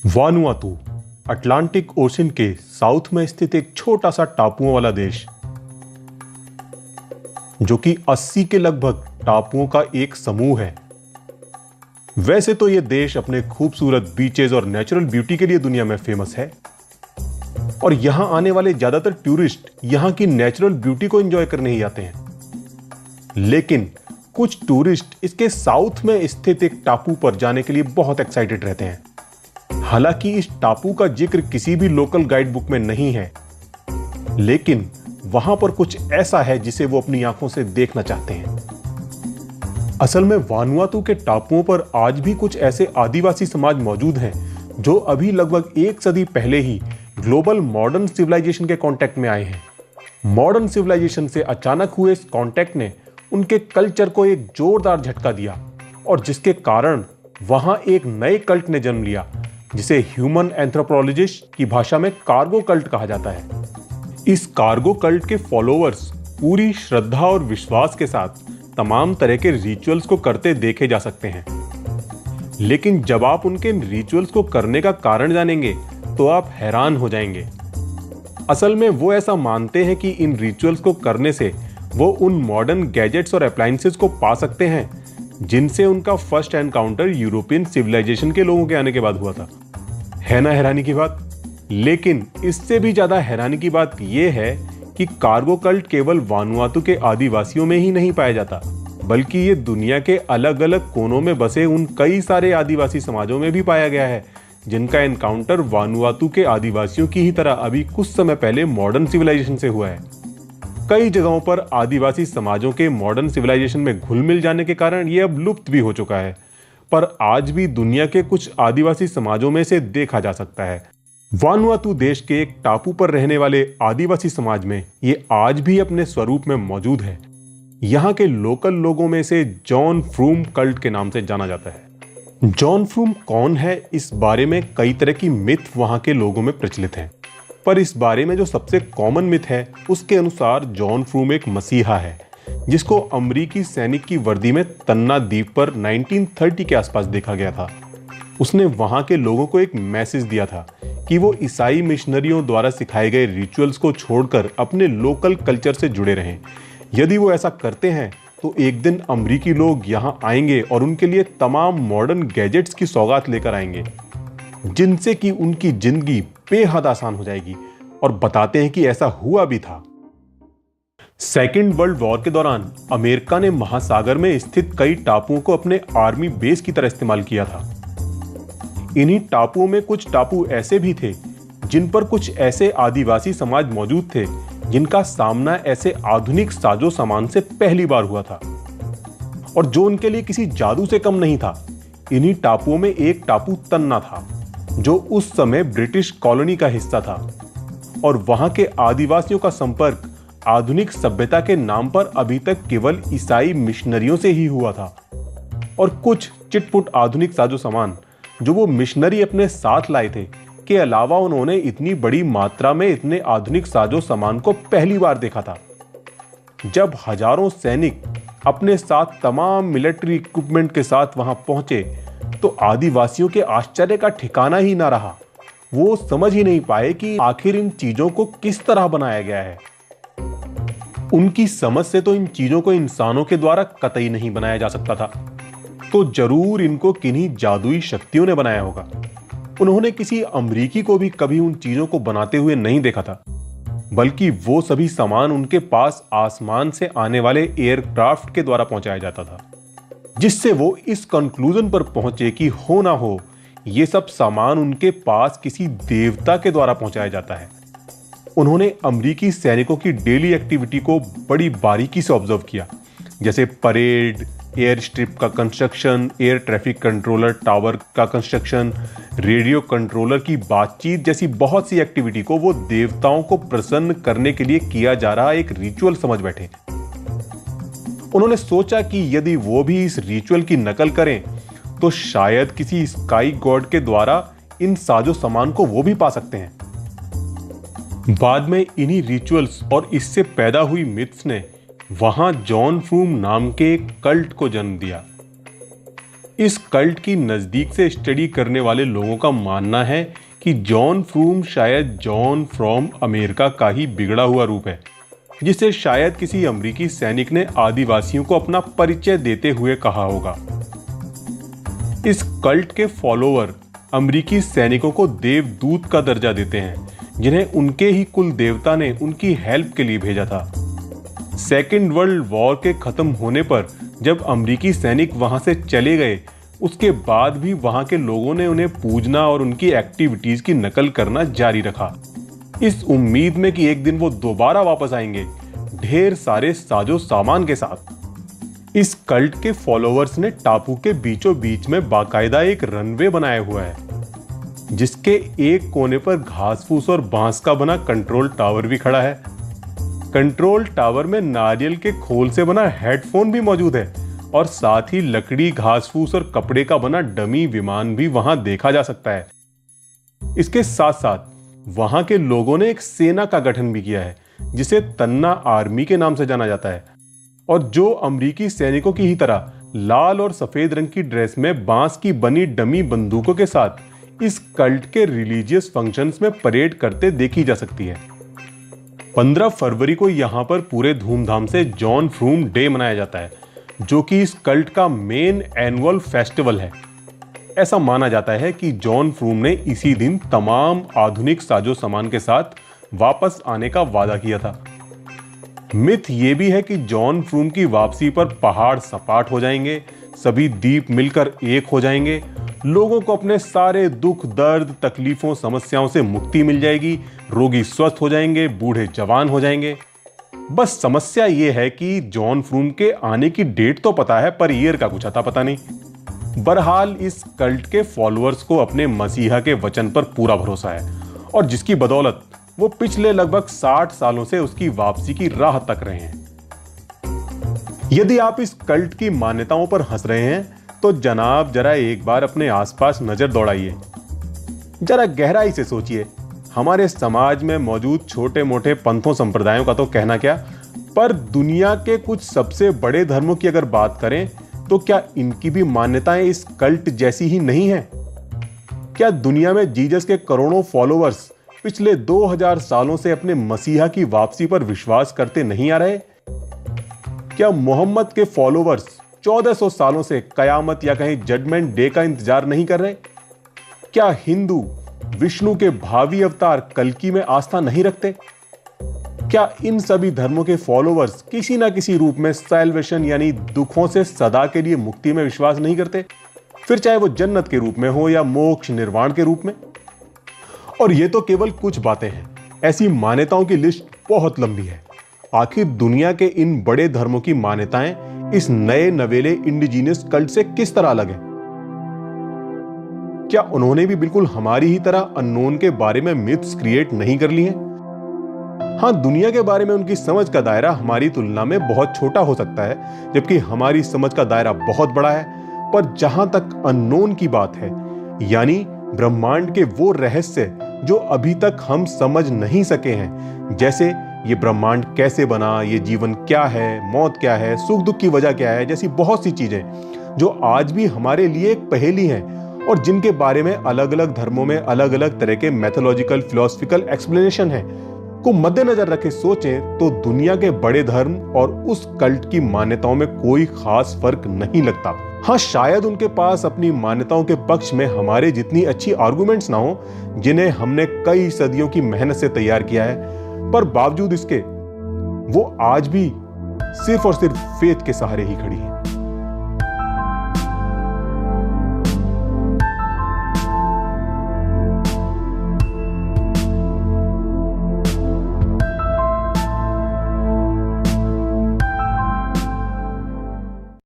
Vanuatu Atlantic ocean के south में स्थित एक छोटा सा टापुओं वाला देश, जो कि 80 के लगभग टापुओं का एक समूह है। वैसे तो यह देश अपने खूबसूरत बीचेस और नेचुरल ब्यूटी के लिए दुनिया में फेमस है और यहां आने वाले ज्यादातर टूरिस्ट यहां की नेचुरल ब्यूटी को एंजॉय करने ही आते हैं। लेकिन कुछ टूरिस्ट इसके साउथ में स्थित एक टापू पर जाने के लिए बहुत एक्साइटेड रहते हैं। हालांकि इस टापू का जिक्र किसी भी लोकल गाइड बुक में नहीं है, लेकिन वहां पर कुछ ऐसा है जिसे वो अपनी आंखों से देखना चाहते हैं। असल में वानुआतू के टापुओं पर आज भी कुछ ऐसे आदिवासी समाज मौजूद हैं जो अभी लगभग एक सदी पहले ही ग्लोबल मॉडर्न सिविलाइजेशन के कांटेक्ट में आए हैं। मॉडर्न सिविलाइजेशन से अचानक हुए इस कांटेक्ट ने उनके कल्चर को एक जोरदार झटका दिया और जिसके कारण वहां एक नए कल्ट ने जन्म लिया, जिसे ह्यूमन एंथ्रोपोलॉजिस्ट की भाषा में कार्गो कल्ट कहा जाता है। इस कार्गो कल्ट के फॉलोअर्स पूरी श्रद्धा और विश्वास के साथ तमाम तरह के रिचुअल्स को करते देखे जा सकते हैं। लेकिन जब आप उनके इन रिचुअल्स को करने का कारण जानेंगे तो आप हैरान हो जाएंगे। असल में वो ऐसा मानते हैं कि इन रिचुअल्स को करने से वो उन मॉडर्न गैजेट्स और अप्लायंसेस को पा सकते हैं जिनसे उनका फर्स्ट एनकाउंटर यूरोपियन सिविलाइजेशन के लोगों के आने के बाद हुआ था। है ना हैरानी की बात? लेकिन इससे भी ज्यादा हैरानी की बात यह है कि कार्गो कल्ट केवल वानुआतू के आदिवासियों में ही नहीं पाया जाता, बल्कि ये दुनिया के अलग अलग कोनों में बसे उन कई सारे आदिवासी समाजों में भी पाया गया है जिनका एनकाउंटर वानुआतू के आदिवासियों की ही तरह अभी कुछ समय पहले मॉडर्न सिविलाइजेशन से हुआ है। कई जगहों पर आदिवासी समाजों के मॉडर्न सिविलाइजेशन में घुल मिल जाने के कारण यह अब लुप्त भी हो चुका है, पर आज भी दुनिया के कुछ आदिवासी समाजों में से देखा जा सकता है। वानुआतू देश के एक टापू पर रहने वाले आदिवासी समाज में ये आज भी अपने स्वरूप में मौजूद है। यहाँ के लोकल लोगों में से जॉन फ्रूम कल्ट के नाम से जाना जाता है। जॉन फ्रूम कौन है, इस बारे में कई तरह की मिथ वहाँ के लोगों में प्रचलित हैं, पर इस बारे में जो सबसे कॉमन मिथ है उसके अनुसार जॉन फ्रूम एक मसीहा है जिसको अमरीकी सैनिक की वर्दी में तन्ना द्वीप पर 1930 के आसपास देखा गया था। उसने वहां के लोगों को एक मैसेज दिया था कि वो ईसाई मिशनरियों द्वारा सिखाए गए रिचुअल्स को छोड़कर अपने लोकल कल्चर से जुड़े रहें। यदि वो ऐसा करते हैं तो एक दिन अमरीकी लोग यहाँ आएंगे और उनके लिए तमाम मॉडर्न गैजेट्स की सौगात लेकर आएंगे जिनसे कि उनकी जिंदगी बेहद आसान हो जाएगी, और बताते हैं कि ऐसा हुआ भी था। सेकेंड वर्ल्ड वॉर के दौरान अमेरिका ने महासागर में स्थित कई टापुओं को अपने आर्मी बेस की तरह इस्तेमाल किया था। इन्हीं टापुओं में कुछ टापू ऐसे भी थे जिन पर कुछ ऐसे आदिवासी समाज मौजूद थे जिनका सामना ऐसे आधुनिक साजो सामान से पहली बार हुआ था और जो उनके लिए किसी जादू से कम नहीं था। इन्हीं टापुओं में एक टापू तन्ना था जो उस समय ब्रिटिश कॉलोनी का हिस्सा था और वहां के आदिवासियों का संपर्क आधुनिक सभ्यता के नाम पर अभी तक केवल ईसाई मिशनरियों से ही हुआ था। और कुछ चिटपुट आधुनिक साजो सामान जो वो मिशनरी अपने साथ लाए थे के अलावा उन्होंने इतनी बड़ी मात्रा में इतने आधुनिक साजो सामान को पहली बार देखा था। जब हजारों सैनिक अपने साथ तमाम मिलिट्री इक्विपमेंट के साथ वहां पहुंचे तो आदिवासियों के आश्चर्य का ठिकाना ही ना रहा। वो समझ ही नहीं पाए कि आखिर इन चीजों को किस तरह बनाया गया है। उनकी समझ से तो इन चीजों को इंसानों के द्वारा कतई नहीं बनाया जा सकता था, तो जरूर इनको किन्हीं जादुई शक्तियों ने बनाया होगा। उन्होंने किसी अमरीकी को भी कभी उन चीजों को बनाते हुए नहीं देखा था, बल्कि वो सभी सामान उनके पास आसमान से आने वाले एयरक्राफ्ट के द्वारा पहुंचाया जाता था, जिससे वो इस कंक्लूजन पर पहुंचे कि हो ना हो ये सब सामान उनके पास किसी देवता के द्वारा पहुंचाया जाता है। उन्होंने अमरीकी सैनिकों की डेली एक्टिविटी को बड़ी बारीकी से ऑब्जर्व किया, जैसे परेड, एयर स्ट्रिप का construction, air traffic controller tower का कंस्ट्रक्शन, रेडियो कंट्रोलर की बातचीत जैसी बहुत सी एक्टिविटी को वो देवताओं को प्रसन्न करने के लिए किया जा रहा एक रिचुअल समझ बैठे। उन्होंने सोचा कि यदि वो भी इस रिचुअल की नकल करें तो शायद किसी स्काई गॉड के द्वारा इन साजो सामान को वो भी पा सकते हैं। बाद में इन्हीं रिचुअल्स और इससे पैदा हुई मिथ्स ने वहां जॉन फ्रूम नाम के एक कल्ट को जन्म दिया। इस कल्ट की नजदीक से स्टडी करने वाले लोगों का मानना है कि जॉन फ्रूम शायद जॉन फ्रॉम अमेरिका का ही बिगड़ा हुआ रूप है, जिसे शायद किसी अमेरिकी सैनिक ने आदिवासियों को अपना परिचय देते हुए कहा होगा। इस कल्ट के फॉलोअर अमेरिकी सैनिकों को देवदूत का दर्जा देते हैं, जिन्हें उनके ही कुल देवता ने उनकी हेल्प के लिए भेजा था। सेकेंड वर्ल्ड वॉर के खत्म होने पर जब अमेरिकी सैनिक वहां से चले गए, उसके बाद भी वहां के लोगों ने उन्हें पूजना और उनकी एक्टिविटीज की नकल करना जारी रखा, इस उम्मीद में कि एक दिन वो दोबारा वापस आएंगे ढेर सारे साजो सामान के साथ। इस कल्ट के फॉलोअर्स ने टापू के बीचों बीच में बाकायदा एक रनवे बनाया हुआ है, जिसके एक कोने पर घास फूस और बांस का बना कंट्रोल टावर भी खड़ा है। कंट्रोल टावर में नारियल के खोल से बना हेडफोन भी मौजूद है और साथ ही लकड़ी, घास फूस और कपड़े का बना डमी विमान भी वहां देखा जा सकता है। इसके साथ साथ वहां के लोगों ने एक सेना का गठन भी किया है, जिसे तन्ना आर्मी के नाम से जाना जाता है, और जो अमेरिकी सैनिकों की ही तरह लाल और सफेद रंग की ड्रेस में बांस की बनी डमी बंदूकों के साथ इस कल्ट के रिलीजियस फंक्शंस में परेड करते देखी जा सकती है। 15 फरवरी को यहां पर पूरे धूमधाम से जॉन फ्रूम डे मनाया जाता है, जो कि इस कल्ट का मेन एनुअल फेस्टिवल है। ऐसा माना जाता है कि जॉन फ्रूम ने इसी दिन तमाम आधुनिक साजो सामान के साथ वापस आने का वादा किया था। मिथ ये भी है कि जॉन फ्रूम की वापसी पर पहाड़ सपाट हो जाएंगे, सभी द्वीप मिलकर एक हो जाएंगे, लोगों को अपने सारे दुख, दर्द, तकलीफों, समस्याओं से मुक्ति मिल जाएगी, रोगी स्वस्थ हो जाएंगे, बूढ़े जवान हो जाएंगे। बस समस्या ये है कि जॉन फ्रूम के आने की डेट तो पता है, पर ईयर का कुछ अता पता नहीं। बहरहाल इस कल्ट के फॉलोअर्स को अपने मसीहा के वचन पर पूरा भरोसा है, और जिसकी बदौलत वो पिछले लगभग 60 सालों से उसकी वापसी की राह तक रहे हैं। यदि आप इस कल्ट की मान्यताओं पर हंस रहे हैं तो जनाब जरा एक बार अपने आसपास नजर दौड़ाइए, जरा गहराई से सोचिए। हमारे समाज में मौजूद छोटे मोटे पंथों संप्रदायों का तो कहना क्या, पर दुनिया के कुछ सबसे बड़े धर्मों की अगर बात करें तो क्या इनकी भी मान्यताएं इस कल्ट जैसी ही नहीं है? क्या दुनिया में जीसस के करोड़ों फॉलोअर्स पिछले 2000 सालों से अपने मसीहा की वापसी पर विश्वास करते नहीं आ रहे? क्या मोहम्मद के फॉलोअर्स 1400 सालों से कयामत या कहीं जजमेंट डे का इंतजार नहीं कर रहे? क्या हिंदू विष्णु के भावी अवतार कल्कि में आस्था नहीं रखते? क्या इन सभी धर्मों के फॉलोअर्स किसी ना किसी रूप में सैल्वेशन यानी दुखों से सदा के लिए मुक्ति में विश्वास नहीं करते, फिर चाहे वो जन्नत के रूप में हो या मोक्ष निर्वाण के रूप में? और ये तो केवल कुछ बातें हैं, ऐसी मान्यताओं की लिस्ट बहुत लंबी है। आखिर दुनिया के इन बड़े धर्मों की मान्यताएं इस नए नवेले इंडिजीनियस कल्ट से किस तरह अलग है? क्या उन्होंने भी बिल्कुल हमारी ही तरह अननोन के बारे में मिथ्स क्रिएट नहीं कर ली हैं? हाँ, दुनिया के बारे में उनकी समझ का दायरा हमारी तुलना में बहुत छोटा हो सकता है, जबकि हमारी समझ का दायरा बहुत बड़ा है। पर जहां तक अननोन की बात है, यानी ब्रह्मांड के वो रहस्य जो अभी तक हम समझ नहीं सके हैं, जैसे ये ब्रह्मांड कैसे बना, ये जीवन क्या है, मौत क्या है, सुख दुख की वजह क्या है, जैसी बहुत सी चीजें जो आज भी हमारे लिए एक पहेली हैं और जिनके बारे में अलग अलग धर्मों में अलग अलग तरह के मैथोलॉजिकल, फिलोसफिकल एक्सप्लेनेशन हैं, को मद्देनजर रखे सोचें तो दुनिया के बड़े धर्म और उस कल्ट की मान्यताओं में कोई खास फर्क नहीं लगता। हाँ, शायद उनके पास अपनी मान्यताओं के पक्ष में हमारे जितनी अच्छी आर्गुमेंट्स ना हो, जिन्हें हमने कई सदियों की मेहनत से तैयार किया है, पर बावजूद इसके वो आज भी सिर्फ और सिर्फ फेथ के सहारे ही खड़ी है।